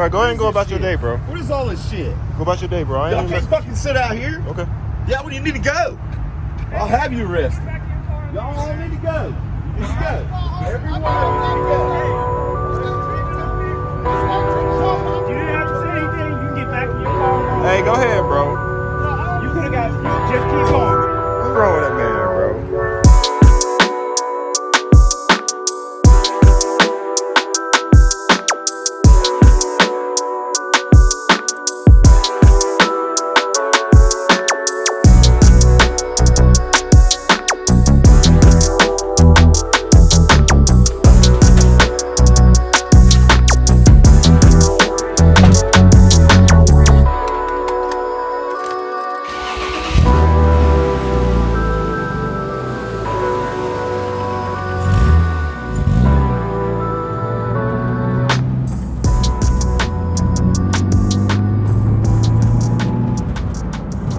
right, go ahead and go about your day, bro. What is all this shit? Go about your day, bro. Y'all can't fucking sit out here. Okay. Yeah, well, you need to go. I'll have you arrested. Y'all all need to go. You need to go. Everyone need to go. You didn't have to say anything. You can get back in your car. Hey, go ahead, bro. You could have got. Just keep going. What's wrong with that man, bro?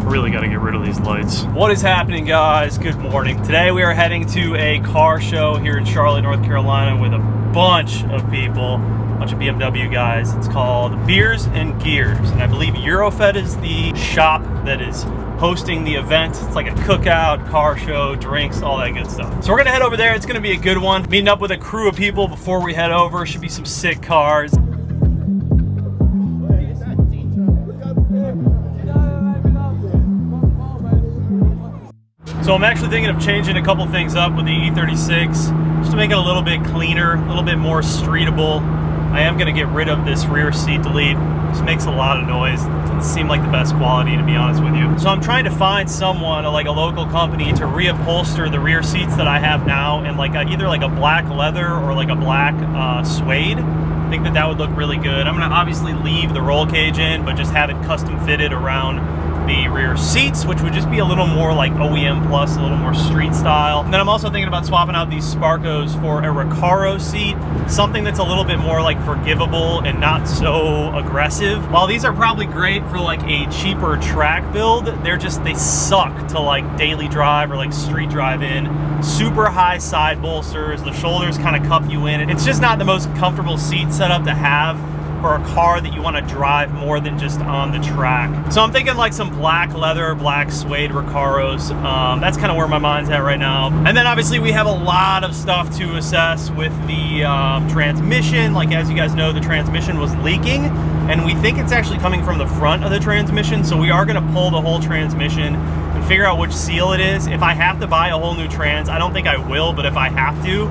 Really got to get rid of these lights. What is happening, guys? Good morning. Today we are heading to a car show here in Charlotte, North Carolina with a bunch of people, a bunch of BMW guys. It's called Beers and Gears, and I believe Eurofed is the shop that is hosting the event. It's like a cookout, car show, drinks, all that good stuff. So we're gonna head over there. It's gonna be a good one. Meeting up with a crew of people before we head over. Should be some sick cars. So I'm actually thinking of changing a couple things up with the E36 just to make it a little bit cleaner, a little bit more streetable. I am going to get rid of this rear seat delete. This makes a lot of noise. It doesn't seem like the best quality, to be honest with you. So I'm trying to find someone, like a local company, to reupholster the rear seats that I have now in like either like a black leather or like a black suede. I think that would look really good. I'm going to obviously leave the roll cage in, but just have it custom fitted around the rear seats, which would just be a little more like OEM plus, a little more street style. And then I'm also thinking about swapping out these Sparcos for a Recaro seat, something that's a little bit more like forgivable and not so aggressive. While these are probably great for like a cheaper track build, they suck to like daily drive or like street drive in. Super high side bolsters, the shoulders kind of cup you in. It's just not the most comfortable seat setup to have for a car that you want to drive more than just on the track. So I'm thinking like some black leather, black suede Recaros. That's kind of where my mind's at right now. And then obviously we have a lot of stuff to assess with the transmission. Like, as you guys know, the transmission was leaking, and we think it's actually coming from the front of the transmission. So we are going to pull the whole transmission and figure out which seal it is. If I have to buy a whole new trans, I don't think I will, but if I have to,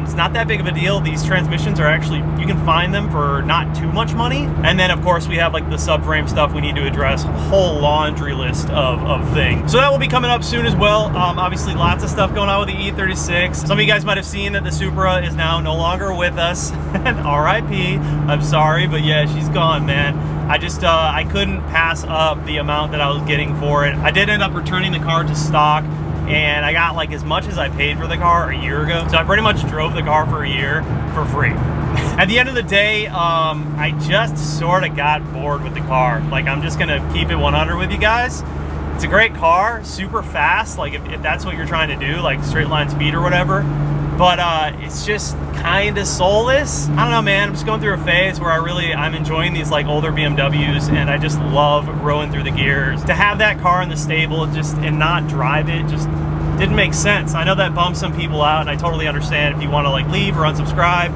it's not that big of a deal. These transmissions are actually, you can find them for not too much money. And then of course we have like the subframe stuff we need to address, a whole laundry list of things. So that will be coming up soon as well. Obviously lots of stuff going on with the E36. Some of you guys might have seen that the Supra is now no longer with us. And RIP, I'm sorry, but yeah, she's gone, man. I couldn't pass up the amount that I was getting for it. I did end up returning the car to stock, and I got like as much as I paid for the car a year ago. So I pretty much drove the car for a year for free. At the end of the day, I just sort of got bored with the car. Like, I'm just gonna keep it 100 with you guys. It's a great car, super fast, like if that's what you're trying to do, like straight line speed or whatever. But it's just kind of soulless. I don't know, man. I'm just going through a phase where I'm enjoying these like older BMWs, and I just love rolling through the gears. To have that car in the stable and not drive it just didn't make sense. I know that bumps some people out, and I totally understand if you want to like leave or unsubscribe.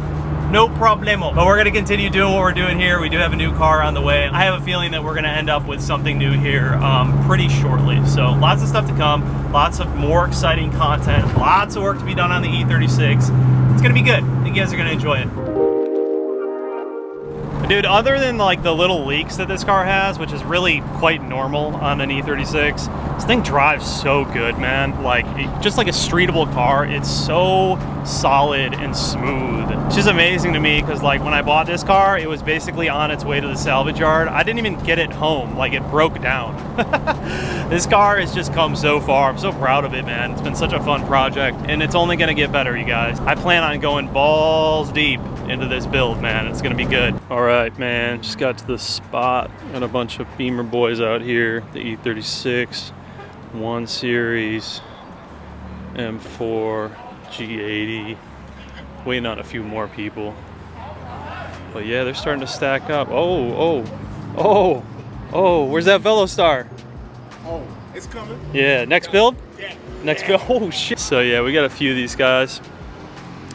No problemo. But we're gonna continue doing what we're doing here. We do have a new car on the way. I have a feeling that we're gonna end up with something new here pretty shortly. So lots of stuff to come, lots of more exciting content, lots of work to be done on the E36. It's gonna be good. I think you guys are gonna enjoy it. Dude, other than like the little leaks that this car has, which is really quite normal on an E36, this thing drives so good, man. Like, just like a streetable car, it's so solid and smooth. It's just amazing to me because like when I bought this car, it was basically on its way to the salvage yard. I didn't even get it home, like it broke down. This car has just come so far. I'm so proud of it, man. It's been such a fun project, and it's only gonna get better, you guys. I plan on going balls deep into this build, man. It's gonna be good. All right, man, just got to the spot. Got a bunch of Beamer boys out here. The E36, 1 Series, M4, G80. Waiting on a few more people. But yeah, they're starting to stack up. Oh, where's that Velostar? Oh, it's coming. Yeah, next build? Yeah. Next build, oh shit. So yeah, we got a few of these guys.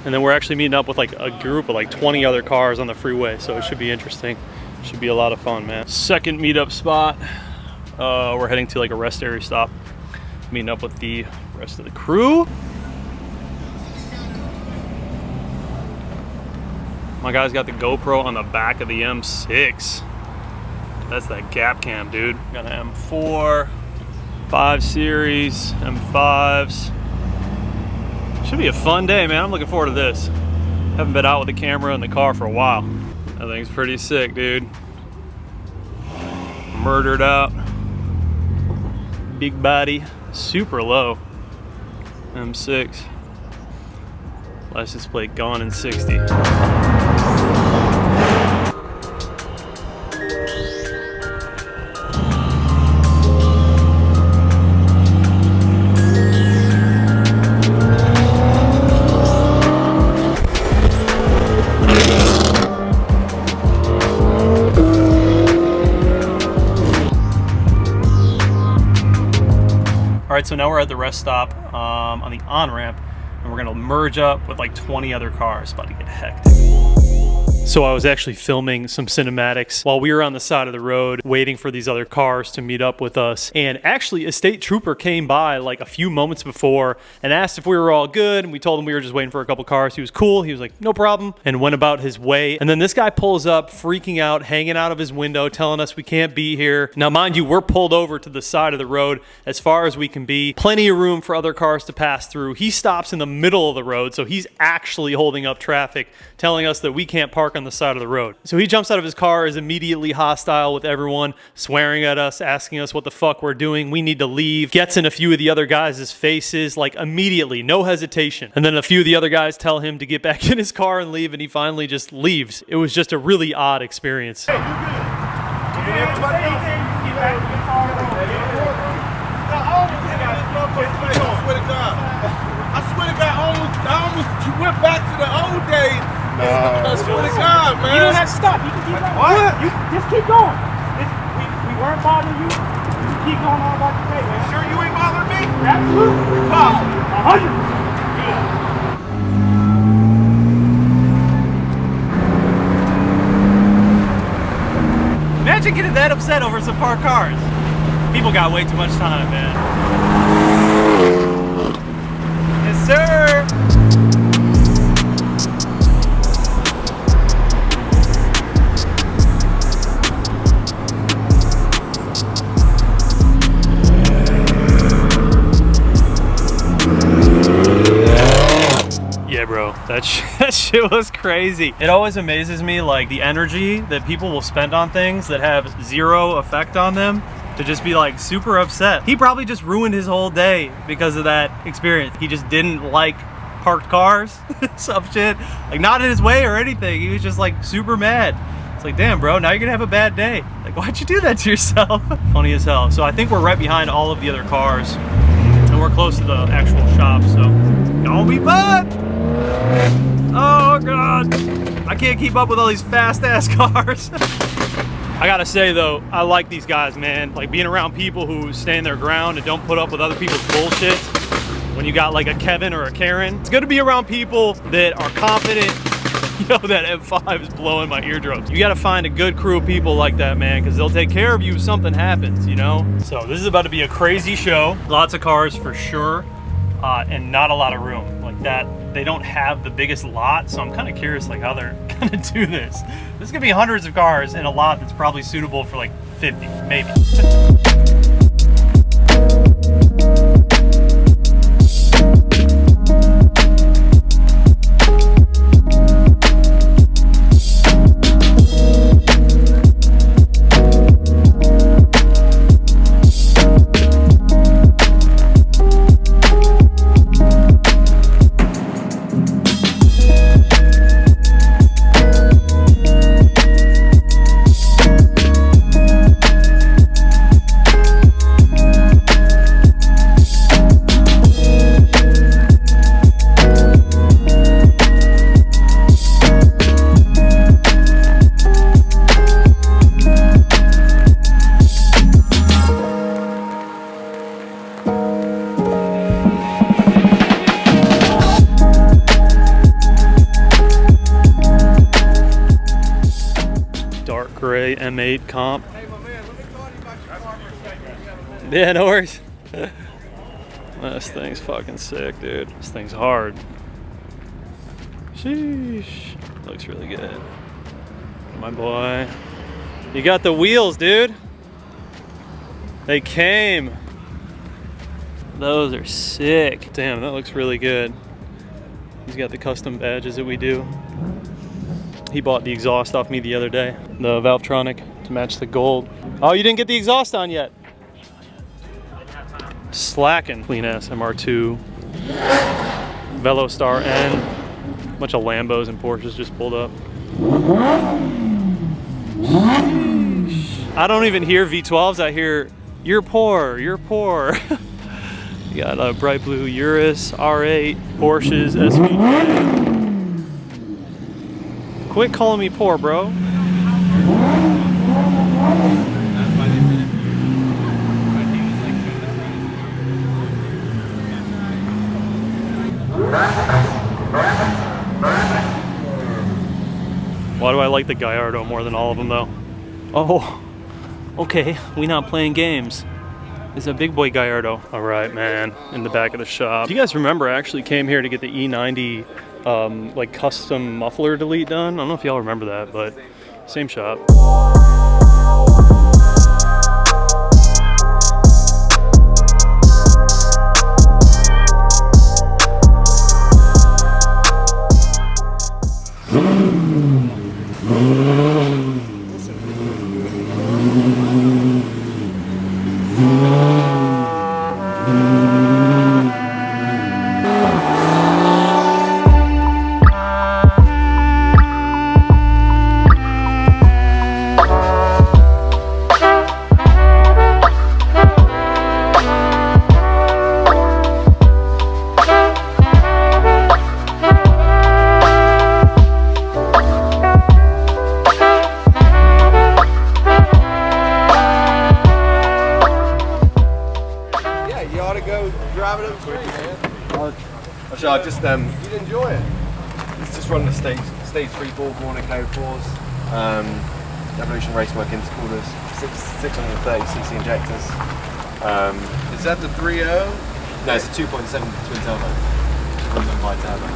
And then we're actually meeting up with like a group of like 20 other cars on the freeway. So it should be interesting. Should be a lot of fun, man. Second meetup spot. We're heading to like a rest area stop. Meeting up with the rest of the crew. My guy's got the GoPro on the back of the M6. That's that gap cam, dude. Got an M4, 5 Series, M5s. Should be a fun day, man. I'm looking forward to this. Haven't been out with the camera in the car for a while. That thing's pretty sick, dude. Murdered out. Big body, super low. M6. License plate gone in 60. All right, so now we're at the rest stop on the on-ramp, and we're gonna merge up with like 20 other cars. About to get hectic. So I was actually filming some cinematics while we were on the side of the road waiting for these other cars to meet up with us. And actually a state trooper came by like a few moments before and asked if we were all good. And we told him we were just waiting for a couple cars. He was cool. He was like, no problem, and went about his way. And then this guy pulls up, freaking out, hanging out of his window, telling us we can't be here. Now, mind you, we're pulled over to the side of the road as far as we can be. Plenty of room for other cars to pass through. He stops in the middle of the road, so he's actually holding up traffic, telling us that we can't park on the side of the road. So he jumps out of his car, is immediately hostile with everyone, swearing at us, asking us what the fuck we're doing. We need to leave. Gets in a few of the other guys' faces, like immediately, no hesitation. And then a few of the other guys tell him to get back in his car and leave, and he finally just leaves. It was just a really odd experience. Hey, you good? Everybody else, get back in the car. I swear to God, I almost went back to the old days. No. I swear to God, man. You don't have to stop. You can keep going. What? You just keep going. We weren't bothering you. You keep going on about your day, man. Sure you ain't bothering me? Absolutely. Positive. 100%. Imagine getting that upset over some parked cars. People got way too much time, man. Yes, sir. Yeah, bro, that shit was crazy. It always amazes me, like, the energy that people will spend on things that have zero effect on them to just be like super upset. He probably just ruined his whole day because of that experience. He just didn't like parked cars, some shit, like not in his way or anything. He was just like super mad. It's like, damn, bro, now you're gonna have a bad day. Like, why'd you do that to yourself? Funny as hell. So I think we're right behind all of the other cars, and we're close to the actual shop, so don't be fun. Oh God, I can't keep up with all these fast ass cars. I gotta say though, I like these guys, man. Like being around people who stand their ground and don't put up with other people's bullshit. When you got like a Kevin or a Karen, it's good to be around people that are confident. Yo, that M5 is blowing my eardrums. You gotta find a good crew of people like that, man, because they'll take care of you if something happens, you know? So this is about to be a crazy show. Lots of cars for sure, and not a lot of room. Like that, they don't have the biggest lot, so I'm kind of curious like how they're gonna do this. This is gonna be hundreds of cars in a lot that's probably suitable for like 50, maybe. Supra M8 comp. Hey, my man, let me call you about your car for a second. Yeah, no worries. This thing's fucking sick, dude. This thing's hard. Sheesh. Looks really good. My boy. You got the wheels, dude. They came. Those are sick. Damn, that looks really good. He's got the custom badges that we do. He bought the exhaust off me the other day. The Valvetronic to match the gold. Oh, you didn't get the exhaust on yet? Slacking. Clean ass MR2. Velostar N. Bunch of Lambos and Porsches just pulled up. I don't even hear V12s. I hear, you're poor, you're poor. You got a bright blue Urus, R8, Porsches, SV. Quit calling me poor, bro. Why do I like the Gallardo more than all of them though? Oh, okay, we not playing games. It's a big boy Gallardo. All right, man, in the back of the shop. Do you guys remember I actually came here to get the E90 like custom muffler delete done? I don't know if y'all remember that, but same shop. Just you'd enjoy it. It's just running the stage 3 ball Monaco 4s, Evolution Racework intercoolers, 630cc injectors. Is that the 3.0? No, it's a 2.7 twin turbo. 2.75 turbo.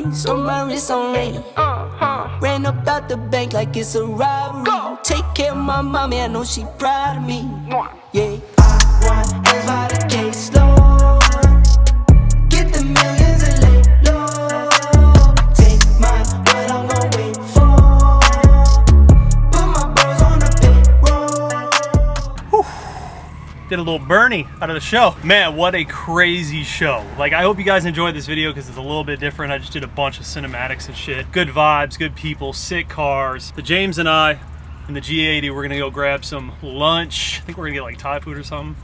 race, on my wrist on rain. Ran up out the bank like it's a robbery. Take care of my mommy, I know she proud of me. Yeah, I want as by the case, Lord. Get the millions and lay low. Take mine, what I'm gonna wait for. Put my bros on the payroll. Did a little Bernie out of the show. Man, what a crazy show. Like, I hope you guys enjoyed this video because it's a little bit different. I just did a bunch of cinematics and shit. Good vibes, good people, sick cars. The James and I in the G80, we're gonna go grab some lunch. I think we're gonna get like Thai food or something.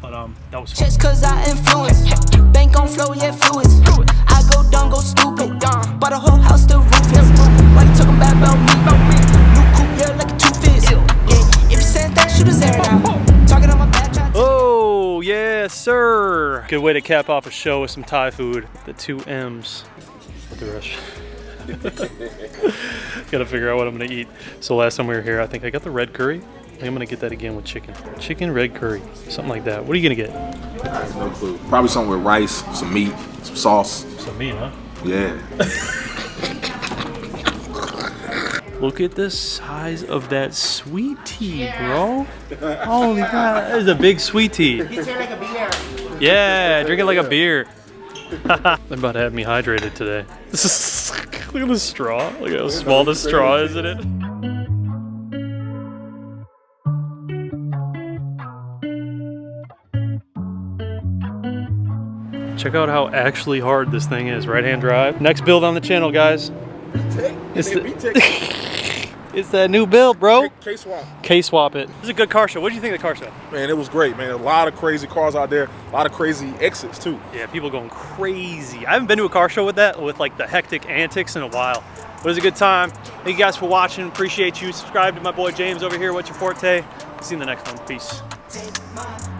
But that was fun. Just cause I influence. Bank on flow, yeah, fluids. I go dumb, go stupid. Bought a whole house, still roofless. Why you talking bad about me? New coupe, yeah, like a two-fist. Yeah, if you said that, shoot us there now. Talking on my back, Oh, yes, sir. Good way to cap off a show with some Thai food. The 2 M's. With the rest. Gotta figure out what I'm gonna eat. So last time we were here, I think I got the red curry. I think I'm gonna get that again with chicken. Chicken red curry, something like that. What are you gonna get? I have no clue. Probably something with rice, some meat, some sauce. Some meat, huh? Yeah. Look at the size of that sweet tea, bro. Holy God, that is a big sweet tea. Like a beer. Yeah, drink it like a beer. They're about to have me hydrated today. Look at the straw. Look at how small the straw is in it. Check out how actually hard this thing is. Right-hand drive. Next build on the channel, guys. It's it's that new build, bro. K-Swap. K-Swap it. This is a good car show. What do you think of the car show? Man, it was great, man. A lot of crazy cars out there. A lot of crazy exits, too. Yeah, people going crazy. I haven't been to a car show with like the hectic antics in a while. But it was a good time. Thank you guys for watching. Appreciate you. Subscribe to my boy James over here. What's your forte? See you in the next one. Peace. take my